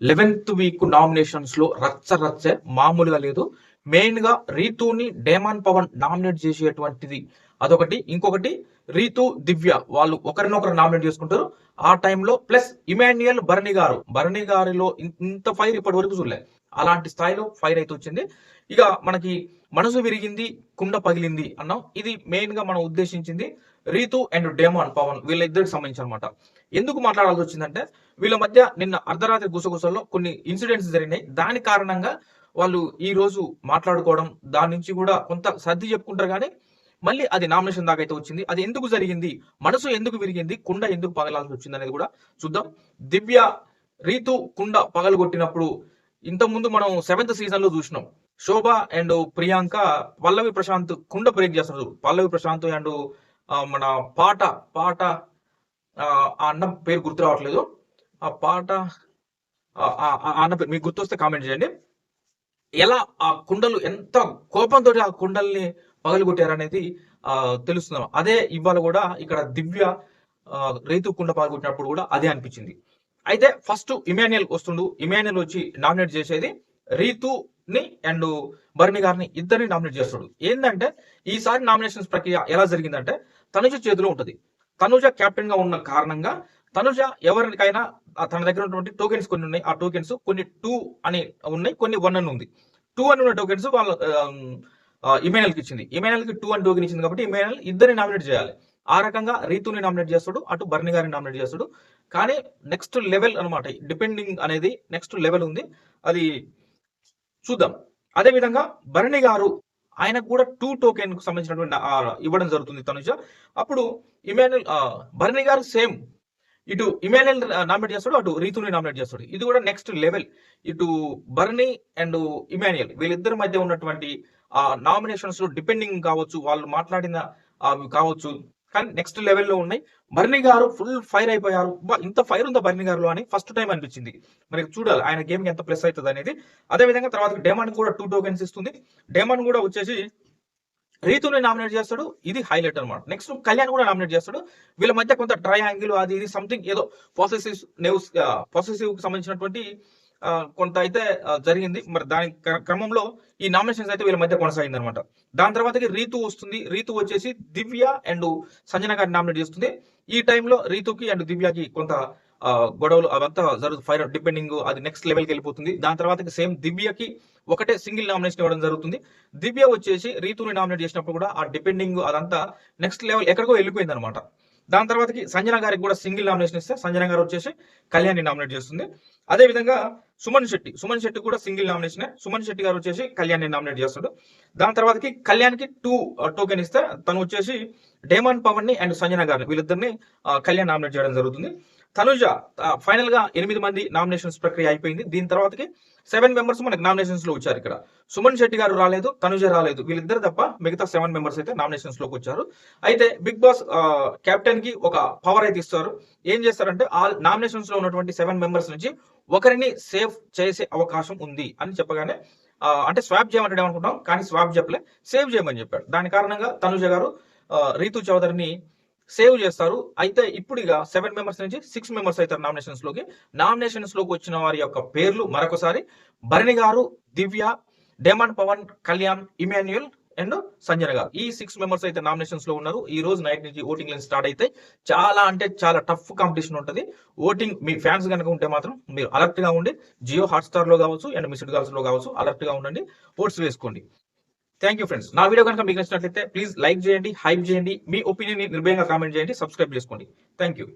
11th week nominations లో రచ్చ మామూలుగా లేదు. మెయిన్ గా రీతుని డేమాన్ పవన్ నామినేట్ చేసేటువంటిది అదొకటి. ఇంకొకటి రీతు, దివ్య వాళ్ళు ఒకరినొకరు నామినేట్ చేసుకుంటారు. ఆ టైంలో ప్లస్ ఇమాన్యుయల్ భరణి గారిలో ఇంత ఫైర్ ఇప్పటి వరకు చూడలే. అలాంటి స్థాయిలో ఫైర్ అయితే వచ్చింది. ఇక మనకి మనసు విరిగింది, కుండ పగిలింది అన్నాం. ఇది మెయిన్ గా మనం ఉద్దేశించింది రీతు అండ్ డేమాన్ పవన్ వీళ్ళిద్దరికి సంబంధించి అనమాట. ఎందుకు మాట్లాడాల్సి వచ్చిందంటే వీళ్ళ మధ్య నిన్న అర్ధరాత్రి గుసగుసల్లో కొన్ని ఇన్సిడెంట్స్ జరిగినాయి. దాని కారణంగా వాళ్ళు ఈ రోజు మాట్లాడుకోవడం, దాని నుంచి కూడా కొంత సర్ది చెప్పుకుంటారు. కానీ మళ్ళీ అది నామినేషన్ దాకా అయితే వచ్చింది. అది ఎందుకు జరిగింది, మనసు ఎందుకు విరిగింది, కుండ ఎందుకు పగలాల్సి వచ్చింది అనేది కూడా చూద్దాం. దివ్య రీతు కుండ పగలగొట్టినప్పుడు ఇంతకుముందు మనం 7th సీజన్ లో చూసినాం. శోభ అండ్ ప్రియాంక పల్లవి ప్రశాంత్ కుండ బ్రేక్ చేస్తారు. పల్లవి ప్రశాంత్ అండ్ మన పాట ఆ అన్న పేరు గుర్తు రావట్లేదు. ఆ పాట అన్న పేరు మీకు గుర్తొస్తే కామెంట్ చేయండి. ఎలా ఆ కుండలు ఎంత కోపంతో ఆ కుండల్ని పగలగొట్టారనేది తెలుస్తున్నాం. అదే ఇవాళ కూడా ఇక్కడ దివ్య రైతు కుండ పగలగొట్టినప్పుడు కూడా అదే అనిపించింది. అయితే ఫస్ట్ ఇమాన్యుయల్ వస్తుండు. ఇమాన్యుయల్ వచ్చి నామినేట్ చేసేది రీతుని అండ్ భరణి గారిని ఇద్దరిని నామినేట్ చేస్తాడు. ఏంటంటే ఈసారి నామినేషన్స్ ప్రక్రియ ఎలా జరిగిందంటే తనుజ చేతిలో ఉంటది. తనుజ కెప్టెన్ గా ఉన్న కారణంగా తనుజ ఎవరికైనా తన దగ్గర ఉన్నటువంటి టోకెన్స్ కొన్ని ఉన్నాయి. ఆ టోకెన్స్ కొన్ని 2 అని ఉన్నాయి, కొన్ని 1 అని ఉంది. 2 అని ఉన్న టోకెన్స్ వాళ్ళ ఇమాన్యుయల్ కి ఇచ్చింది. ఇమాన్యుయల్ కి 2 అని టోకెన్ ఇచ్చింది కాబట్టి ఇమాన్యుయల్ ఇద్దరిని నామినేట్ చేయాలి. ఆ రకంగా రీతుని నామినేట్ చేస్తాడు, అటు భరణి గారిని నామినేట్ చేస్తాడు. కానీ నెక్స్ట్ లెవెల్ అనమాట, డిపెండింగ్ అనేది నెక్స్ట్ లెవెల్ ఉంది. అది చూద్దాం. అదే విధంగా భరణి గారు ఆయనకు కూడా 2 టోకెన్ కు సంబంధించినటువంటి ఇవ్వడం జరుగుతుంది తనుజ. అప్పుడు ఇమాన్యుయల్ భరణి గారు సేమ్ ఇటు ఇమాన్యుయల్ నామినేట్ చేస్తాడు, అటు రీతుని నామినేట్ చేస్తాడు. ఇది కూడా నెక్స్ట్ లెవెల్. ఇటు భరణి అండ్ ఇమాన్యుయల్ వీళ్ళిద్దరి మధ్య ఉన్నటువంటి నామినేషన్స్ లో డిపెండింగ్ కావచ్చు, వాళ్ళు మాట్లాడిన కావచ్చు, కానీ నెక్స్ట్ లెవెల్లో ఉన్నాయి. భరణి గారు ఫుల్ ఫైర్ అయిపోయారు. ఇంత ఫైర్ ఉందా భరణి గారిలో అని ఫస్ట్ టైం అనిపించింది. మరి చూడాలి ఆయన గేమ్ కి ఎంత ప్లస్ అవుతుంది అనేది. అదే విధంగా తర్వాత డేమాన్ కూడా 2 టోకెన్స్ ఇస్తుంది. డేమాన్ కూడా వచ్చేసి రీతుని నామినేట్ చేస్తాడు. ఇది హైలైట్ అనమాట. నెక్స్ట్ కళ్యాణ్ కూడా నామినేట్ చేస్తాడు. వీళ్ళ మధ్య కొంత ట్రయాంగిల్ అది ఇది సంథింగ్ ఏదో పొసెసివ్ సంబంధించినటువంటి కొంత అయితే జరిగింది. మరి దాని క్రమంలో ఈ నామినేషన్స్ అయితే వీళ్ళ మధ్య కొనసాగింది అనమాట. దాని తర్వాతకి రీతు వస్తుంది. రీతు వచ్చేసి దివ్య అండ్ సంజన గారిని నామినేట్ చేస్తుంది. ఈ టైంలో రీతుకి అండ్ దివ్యకి కొంత గొడవలు అవంతా జరుగుతుంది. ఫైర్ డిపెండింగ్ అది నెక్స్ట్ లెవెల్కి వెళ్ళిపోతుంది. దాని తర్వాత సేమ్ దివ్యకి ఒకటే సింగిల్ నామినేషన్ ఇవ్వడం జరుగుతుంది. దివ్య వచ్చేసి రీతుని నామినేట్ చేసినప్పుడు కూడా ఆ డిపెండింగ్ అదంతా నెక్స్ట్ లెవెల్ ఎక్కడికో వెళ్ళిపోయింది అనమాట. దాని తర్వాతకి సంజన గారికి కూడా సింగిల్ నామినేషన్ ఇస్తే సంజన గారు వచ్చేసి కళ్యాణ్ నామినేట్ చేస్తుంది. అదే విధంగా సుమన్ శెట్టి కూడా సింగిల్ నామినేషన్. సుమన్ శెట్టి గారు వచ్చేసి కళ్యాణ్ నామినేట్ చేస్తాడు. దాని తర్వాతకి కళ్యాణ్ కి 2 టోకెన్ ఇస్తే తను వచ్చేసి డేమాన్ పవన్ ని అండ్ సంజన గారిని వీళ్ళిద్దరిని కళ్యాణ్ నామినేట్ చేయడం జరుగుతుంది. తనుజ ఫైనల్ గా 8 మంది నామినేషన్స్ ప్రక్రియ అయిపోయింది. దీని తర్వాతకి 7 మెంబర్స్ మనకి నామినేషన్స్ లో వచ్చారు. ఇక్కడ సుమన్ శెట్టి గారు రాలేదు, తనుజ రాలేదు. వీళ్ళిద్దరు తప్ప మిగతా 7 మెంబర్స్ అయితే నామినేషన్స్ లోకి వచ్చారు. అయితే బిగ్ బాస్ కెప్టెన్ కి ఒక పవర్ అయితే ఇస్తారు. ఏం చేస్తారంటే ఆ నామినేషన్స్ లో ఉన్నటువంటి 7 మెంబర్స్ నుంచి ఒకరిని సేవ్ చేసే అవకాశం ఉంది అని చెప్పగానే అంటే స్వాప్ చేయమంటాడు ఏమనుకుంటాం, కానీ స్వాప్ చెప్పలే, సేవ్ చేయమని చెప్పాడు. దాని కారణంగా తనుజ గారు రీతు చౌదరిని సేవ్ చేస్తారు. అయితే ఇప్పుడు ఇక 7 మెంబర్స్ నుంచి 6 మెంబర్స్ అవుతారు నామినేషన్స్ లోకి. నామినేషన్స్ లోకి వచ్చిన వారి యొక్క పేర్లు మరొకసారి భరణి గారు, దివ్య, డేమాన్ పవన్, కళ్యాణ్, ఇమాన్యుయల్ అండ్ సంజన గారు. ఈ 6 మెంబర్స్ అయితే నామినేషన్స్ లో ఉన్నారు. ఈ రోజు నైట్ నుంచి ఓటింగ్ లైన్ స్టార్ట్ అయితే చాలా అంటే చాలా టఫ్ కాంపిటీషన్ ఉంటుంది. ఓటింగ్ మీ ఫ్యాన్స్ కనుక ఉంటే మాత్రం మీరు అలర్ట్ గా ఉండి జియో హాట్స్టార్ లో కావచ్చు అండ్ మిస్డ్ కాల్స్ లో కావచ్చు అలర్ట్ గా ఉండండి, ఓట్స్ వేసుకోండి. Thank you friends. నా వీడియో కనుక మీకు నచ్చినట్లయితే ప్లీజ్ లైక్ చేయండి, హైప్ చేయండి, మీ ఒపీనియన్ నిర్భయంగా కామెంట్ చేయండి, సబ్స్క్రైబ్ చేసుకోండి. Thank you.